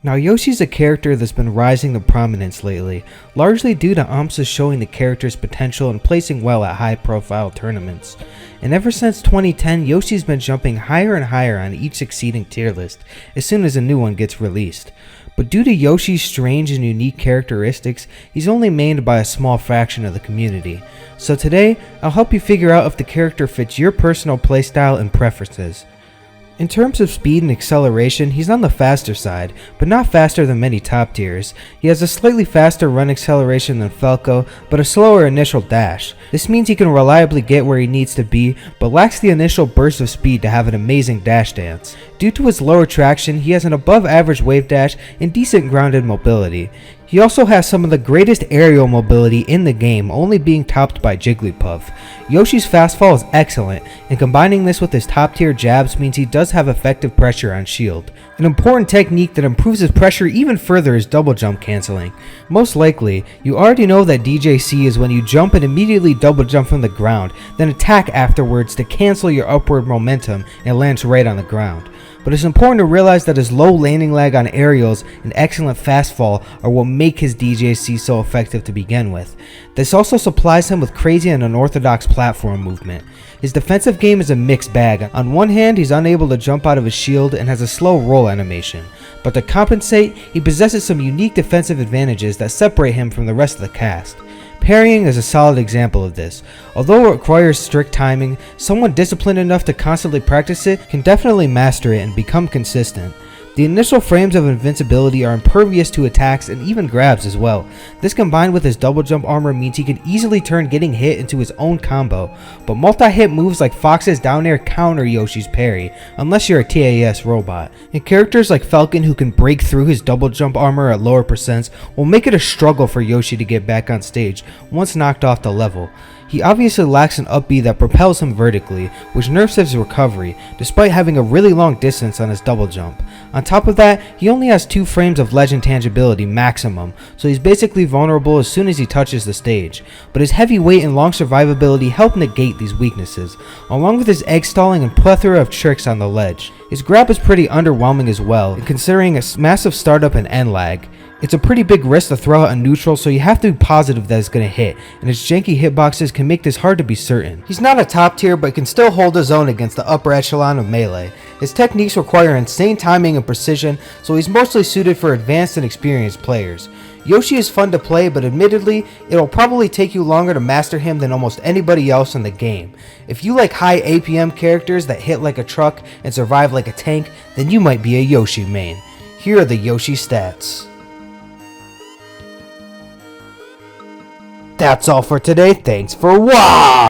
Now Yoshi's a character that's been rising to prominence lately, largely due to AMSA showing the character's potential and placing well at high profile tournaments. And ever since 2010, Yoshi's been jumping higher and higher on each succeeding tier list as soon as a new one gets released. But due to Yoshi's strange and unique characteristics, he's only mained by a small fraction of the community. So today, I'll help you figure out if the character fits your personal playstyle and preferences. In terms of speed and acceleration, he's on the faster side, but not faster than many top tiers. He has a slightly faster run acceleration than Falco, but a slower initial dash. This means he can reliably get where he needs to be, but lacks the initial burst of speed to have an amazing dash dance. Due to his lower traction, he has an above average wave dash and decent grounded mobility. He also has some of the greatest aerial mobility in the game, only being topped by Jigglypuff. Yoshi's fastfall is excellent, and combining this with his top tier jabs means he does have effective pressure on shield. An important technique that improves his pressure even further is double jump canceling. Most likely, you already know that DJC is when you jump and immediately double jump from the ground, then attack afterwards to cancel your upward momentum and lands right on the ground. But it's important to realize that his low landing lag on aerials and excellent fast fall are what make his DJC so effective to begin with. This also supplies him with crazy and unorthodox platform movement. His defensive game is a mixed bag. On one hand, he's unable to jump out of his shield and has a slow roll animation. But to compensate, he possesses some unique defensive advantages that separate him from the rest of the cast. Parrying is a solid example of this. Although it requires strict timing, someone disciplined enough to constantly practice it can definitely master it and become consistent. The initial frames of invincibility are impervious to attacks and even grabs as well. This combined with his double jump armor means he can easily turn getting hit into his own combo, but multi-hit moves like Fox's down air counter Yoshi's parry, unless you're a TAS robot. And characters like Falcon who can break through his double jump armor at lower percents will make it a struggle for Yoshi to get back on stage once knocked off the level. He obviously lacks an up B that propels him vertically, which nerfs his recovery, despite having a really long distance on his double jump. On top of that, he only has 2 frames of legend tangibility maximum, so he's basically vulnerable as soon as he touches the stage. But his heavy weight and long survivability help negate these weaknesses, along with his egg stalling and plethora of tricks on the ledge. His grab is pretty underwhelming as well, considering a massive startup and end lag. It's a pretty big risk to throw out a neutral, so you have to be positive that it's going to hit, and his janky hitboxes can make this hard to be certain. He's not a top tier, but can still hold his own against the upper echelon of melee. His techniques require insane timing and precision, so he's mostly suited for advanced and experienced players. Yoshi is fun to play, but admittedly, it'll probably take you longer to master him than almost anybody else in the game. If you like high APM characters that hit like a truck and survive like a tank, then you might be a Yoshi main. Here are the Yoshi stats. That's all for today. Thanks for watching.